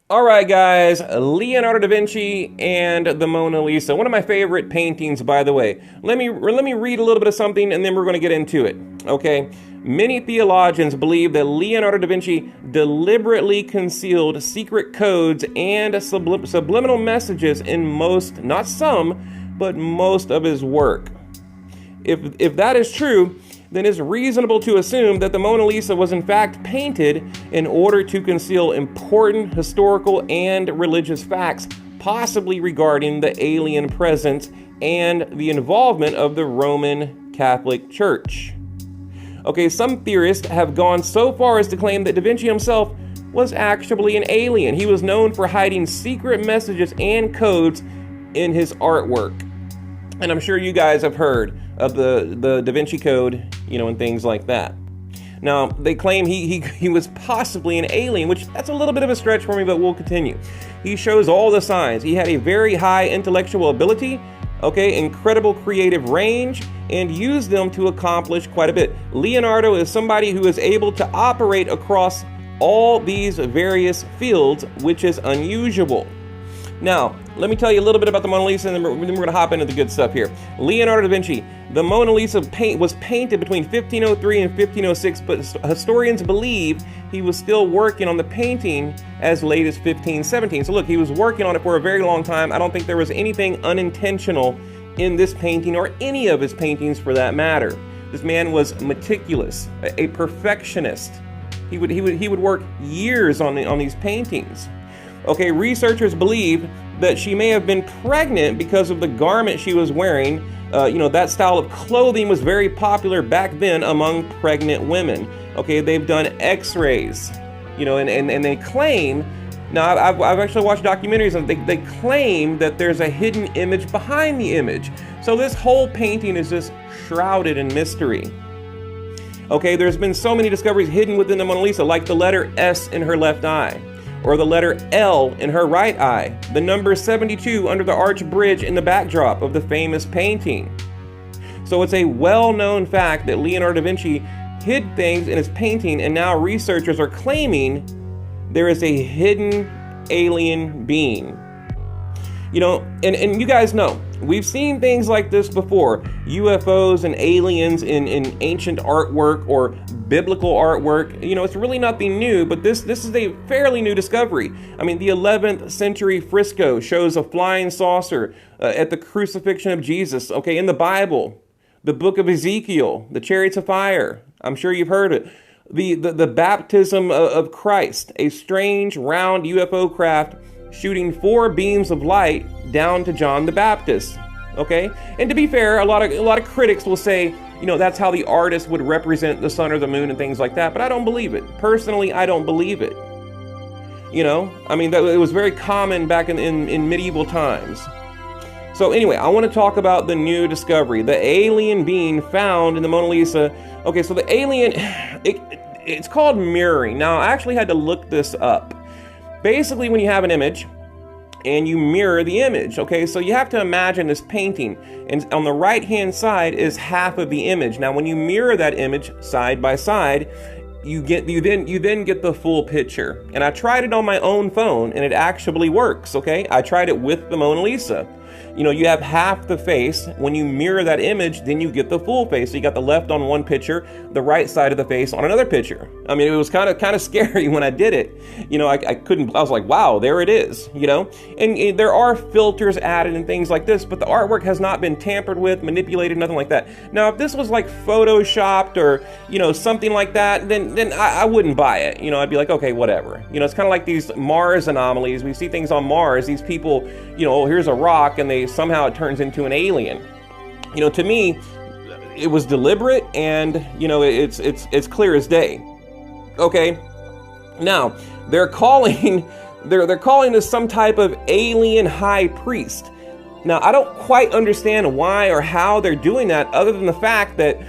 All right, guys, Leonardo da Vinci and the Mona Lisa. One of my favorite paintings, by the way. Let me read a little bit of something, and then we're going to get into it. Okay? Many theologians believe that Leonardo da Vinci deliberately concealed secret codes and subliminal messages in most, not some, but most of his work. If that is true, then it's reasonable to assume that the Mona Lisa was in fact painted in order to conceal important historical and religious facts, possibly regarding the alien presence and the involvement of the Roman Catholic Church. Okay, some theorists have gone so far as to claim that Da Vinci himself was actually an alien. He was known for hiding secret messages and codes in his artwork. And I'm sure you guys have heard of the Da Vinci Code, and things like that. Now, they claim he was possibly an alien, which that's a little bit of a stretch for me, but we'll continue. He shows all the signs. He had a very high intellectual ability, incredible creative range, and used them to accomplish quite a bit. Leonardo is somebody who is able to operate across all these various fields, which is unusual. Now, let me tell you a little bit about the Mona Lisa, and then we're going to hop into the good stuff here. Leonardo da Vinci, the Mona Lisa was painted between 1503 and 1506, but historians believe he was still working on the painting as late as 1517. So look, he was working on it for a very long time. I don't think there was anything unintentional in this painting, or any of his paintings for that matter. This man was meticulous, a perfectionist. He would work years on these paintings. Okay, researchers believe that she may have been pregnant because of the garment she was wearing. That style of clothing was very popular back then among pregnant women. Okay, they've done x-rays, and they claim, now I've actually watched documentaries, and they claim that there's a hidden image behind the image. So this whole painting is just shrouded in mystery. Okay, there's been so many discoveries hidden within the Mona Lisa, like the letter S in her left eye, or the letter L in her right eye, the number 72 under the arch bridge in the backdrop of the famous painting. So it's a well-known fact that Leonardo da Vinci hid things in his painting, and now researchers are claiming there is a hidden alien being. And you guys know, we've seen things like this before. UFOs and aliens in ancient artwork or biblical artwork. It's really nothing new, but this is a fairly new discovery. I mean, the 11th century fresco shows a flying saucer at the crucifixion of Jesus, in the Bible. The book of Ezekiel, the chariots of fire. I'm sure you've heard it. The baptism of Christ, a strange round UFO craft shooting 4 beams of light down to John the Baptist. And to be fair, a lot of critics will say, that's how the artist would represent the sun or the moon and things like that, but I don't believe it. Personally, I don't believe it. It was very common back in medieval times. So anyway, I want to talk about the new discovery, the alien being found in the Mona Lisa. Okay, so the alien, it's called mirroring. Now, I actually had to look this up. Basically, when you have an image and you mirror the image, so you have to imagine this painting, and on the right-hand side is half of the image. Now, when you mirror that image side by side, you then get the full picture. And I tried it on my own phone, and it actually works. I tried it with the Mona Lisa. You have half the face. When you mirror that image, then you get the full face. So you got the left on one picture, the right side of the face on another picture. It was kind of scary when I did it. I was like, wow, there it is, and there are filters added and things like this, but the artwork has not been tampered with, manipulated, nothing like that. Now, if this was like photoshopped or, something like that, then I wouldn't buy it. I'd be like, okay, whatever. It's kind of like these Mars anomalies. We see things on Mars. These people, here's a rock, and somehow it turns into an alien. To me, it was deliberate, and it's clear as day. Now they're calling this some type of alien high priest. Now, I don't quite understand why or how they're doing that, other than the fact that,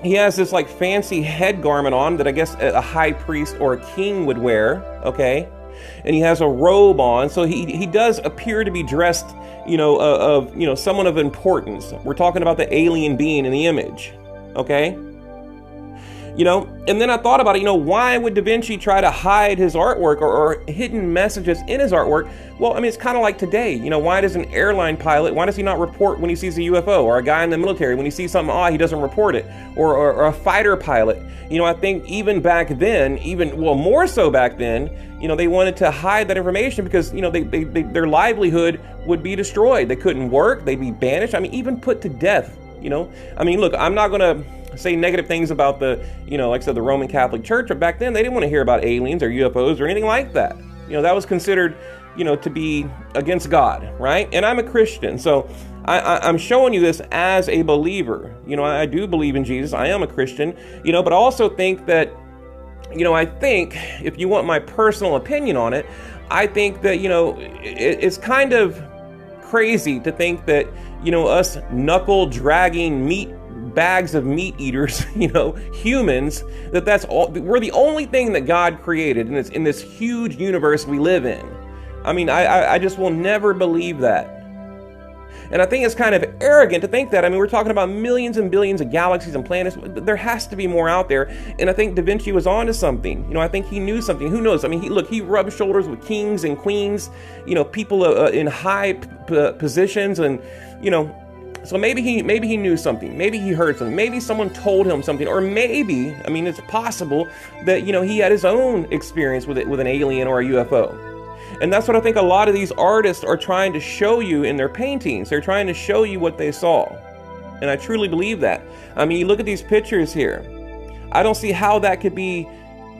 he has this like fancy head garment on that I guess a high priest or a king would wear, and he has a robe on, so he does appear to be dressed, of someone of importance. We're talking about the alien being in the image, And then I thought about it, why would Da Vinci try to hide his artwork or hidden messages in his artwork? Well, I mean, it's kind of like today, why does an airline pilot, why does he not report when he sees a UFO? Or a guy in the military, when he sees something odd, he doesn't report it. Or a fighter pilot. I think even back then, more so back then, they wanted to hide that information because, their livelihood would be destroyed. They couldn't work, they'd be banished, even put to death, Look, I'm not going to say negative things about the, like I said, the Roman Catholic Church, but back then they didn't want to hear about aliens or UFOs or anything like that. That was considered, to be against God, right? And I'm a Christian, so I'm showing you this as a believer. I do believe in Jesus. I am a Christian, but I also think that, I think if you want my personal opinion on it, I think that, it's kind of crazy to think that, us knuckle dragging bags of meat eaters, humans, that's all, we're the only thing that God created in this huge universe we live in. I just will never believe that. And I think it's kind of arrogant to think that. We're talking about millions and billions of galaxies and planets. There has to be more out there. And I think Da Vinci was onto something. I think he knew something. Who knows? He rubbed shoulders with kings and queens, people in high positions, and, so maybe he knew something. Maybe he heard something. Maybe someone told him something. Or maybe, it's possible that, he had his own experience with an alien or a UFO. And that's what I think a lot of these artists are trying to show you in their paintings. They're trying to show you what they saw. And I truly believe that. You look at these pictures here. I don't see how that could be,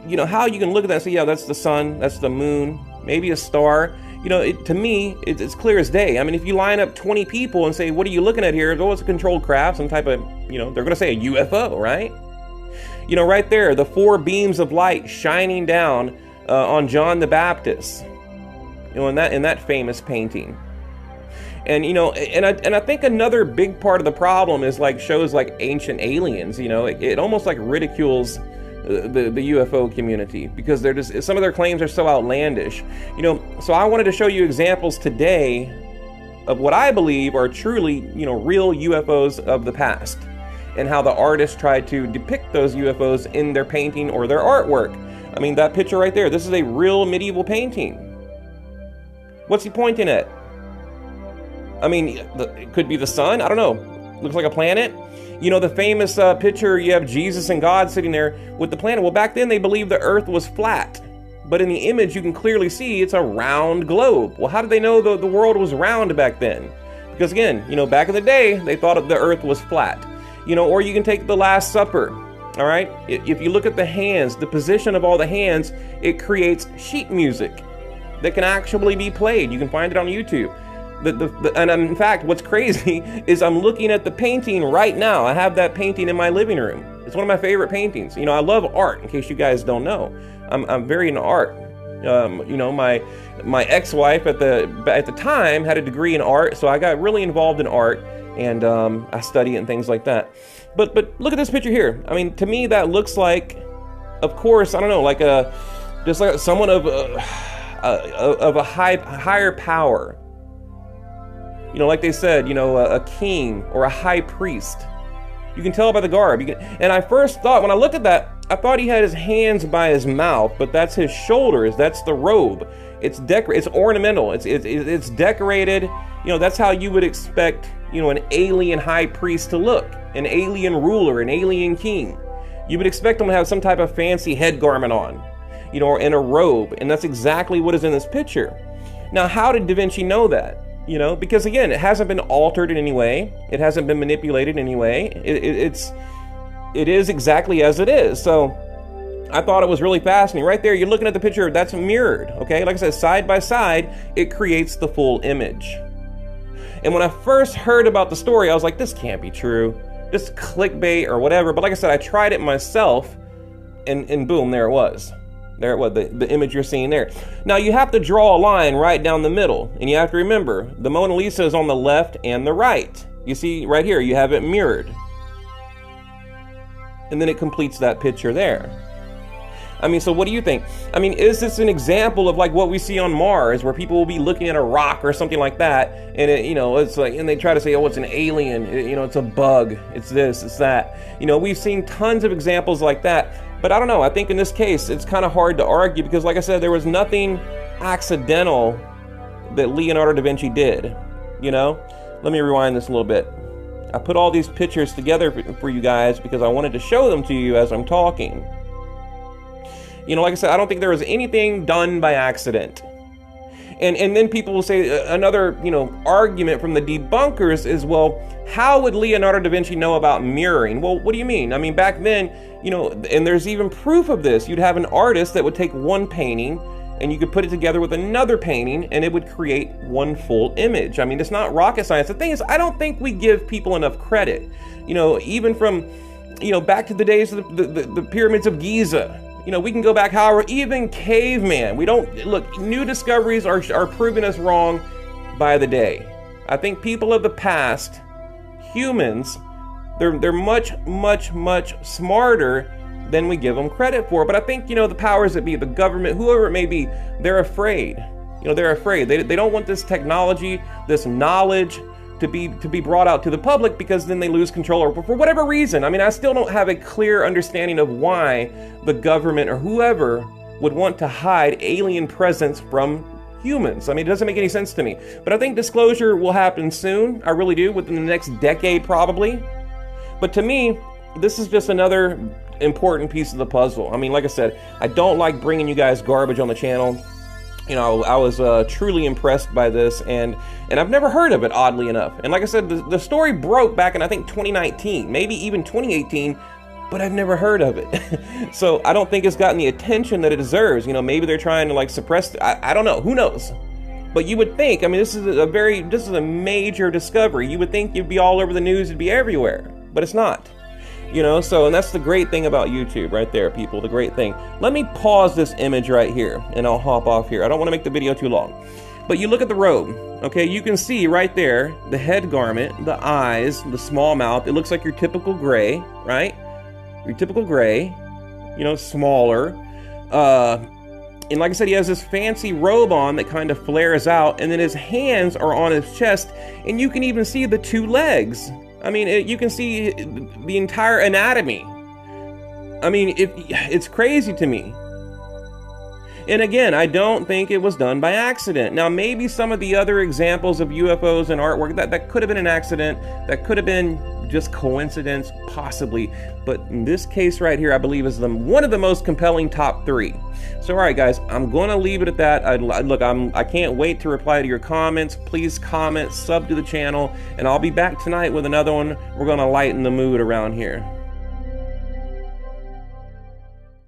how you can look at that and say, yeah, that's the sun, that's the moon, maybe a star. To me, it's clear as day. If you line up 20 people and say, what are you looking at here? Oh, it's a controlled craft, some type of, they're going to say a UFO, right? Right there, the 4 beams of light shining down on John the Baptist. In that famous painting. And I think another big part of the problem is like shows like Ancient Aliens. It almost like ridicules the UFO community because they're just, some of their claims are so outlandish. So I wanted to show you examples today of what I believe are truly, real UFOs of the past, and how the artists tried to depict those UFOs in their painting or their artwork. That picture right there, this is a real medieval painting. What's he pointing at? It could be the sun. I don't know. Looks like a planet. The famous picture, you have Jesus and God sitting there with the planet. Well, back then they believed the earth was flat. But in the image, you can clearly see it's a round globe. Well, how did they know the world was round back then? Because again, back in the day, they thought the earth was flat. Or you can take the Last Supper. All right? If you look at the hands, the position of all the hands, it creates sheet music that can actually be played. You can find it on YouTube. And in fact, what's crazy is I'm looking at the painting right now. I have that painting in my living room. It's one of my favorite paintings. I love art, in case you guys don't know. I'm very into art. My ex-wife at the time had a degree in art, so I got really involved in art, and I study it and things like that. But look at this picture here. To me, that looks like, of course, I don't know, like just like someone of a higher power. Like they said, a king or a high priest. You can tell by the garb. And I first thought, when I looked at that, I thought he had his hands by his mouth, but that's his shoulders. That's the robe. It's ornamental. It's decorated. That's how you would expect, an alien high priest to look, an alien ruler, an alien king. You would expect him to have some type of fancy head garment on, or in a robe, and that's exactly what is in this picture. Now, how did Da Vinci know that? Because again, it hasn't been altered in any way. It hasn't been manipulated in any way. It is exactly as it is. So I thought it was really fascinating. Right there, you're looking at the picture, that's mirrored, okay? Like I said, side by side, it creates the full image. And when I first heard about the story, I was like, this can't be true. This clickbait or whatever. But like I said, I tried it myself, and boom, there it was. There it was, the image you're seeing there. Now, you have to draw a line right down the middle. And you have to remember, the Mona Lisa is on the left and the right. You see, right here, you have it mirrored. And then it completes that picture there. I mean, so what do you think? I mean, is this an example of like what we see on Mars, where people will be looking at a rock or something like that, and it, you know, it's like, and they try to say, oh, it's an alien, you know, it's a bug, it's this, it's that. You know, we've seen tons of examples like that, but I don't know. I think in this case, it's kind of hard to argue because, like I said, there was nothing accidental that Leonardo da Vinci did. You know, let me rewind this a little bit. I put all these pictures together for you guys because I wanted to show them to you as I'm talking. You know, like I said, I don't think there was anything done by accident. And then people will say another, you know, argument from the debunkers is, well, how would Leonardo da Vinci know about mirroring? Well, what do you mean? I mean, back then, you know, and there's even proof of this. You'd have an artist that would take one painting and you could put it together with another painting and it would create one full image. I mean, it's not rocket science. The thing is, I don't think we give people enough credit. You know, even from, you know, back to the days of the pyramids of Giza. You know, we can go back, however, even caveman. We don't, look, new discoveries are proving us wrong by the day. I think people of the past, humans, they're much smarter than we give them credit for. But I think, you know, the powers that be, the government, whoever it may be, they're afraid. You know, they're afraid. They don't want this technology, this knowledge to be brought out to the public, because then they lose control, or for whatever reason. I mean, I still don't have a clear understanding of why the government or whoever would want to hide alien presence from humans. I mean, it doesn't make any sense to me. But I think disclosure will happen soon. I really do, within the next decade probably. But to me, this is just another important piece of the puzzle. I mean, like I said, I don't like bringing you guys garbage on the channel. You know, I was truly impressed by this, and I've never heard of it, oddly enough. And like I said, the story broke back in, I think, 2019, maybe even 2018, but I've never heard of it. So I don't think it's gotten the attention that it deserves. You know, maybe they're trying to like suppress, I don't know, who knows? But you would think, I mean, this is a major discovery. You would think it'd be all over the news, it'd be everywhere, but it's not. You know, so, and that's the great thing about YouTube right there, people, the great thing. Let me pause this image right here, and I'll hop off here. I don't want to make the video too long. But you look at the robe, okay? You can see right there, the head garment, the eyes, the small mouth. It looks like your typical gray, right? Your typical gray, you know, smaller. And like I said, he has this fancy robe on that kind of flares out, and then his hands are on his chest, and you can even see the two legs. I mean, you can see the entire anatomy. I mean, it's crazy to me. And again, I don't think it was done by accident. Now, maybe some of the other examples of UFOs and artwork, that could have been an accident, that could have been just coincidence, possibly. But in this case right here, I believe is one of the most compelling top 3. So, all right, guys, I'm going to leave it at that. I can't wait to reply to your comments. Please comment, sub to the channel, and I'll be back tonight with another one. We're going to lighten the mood around here.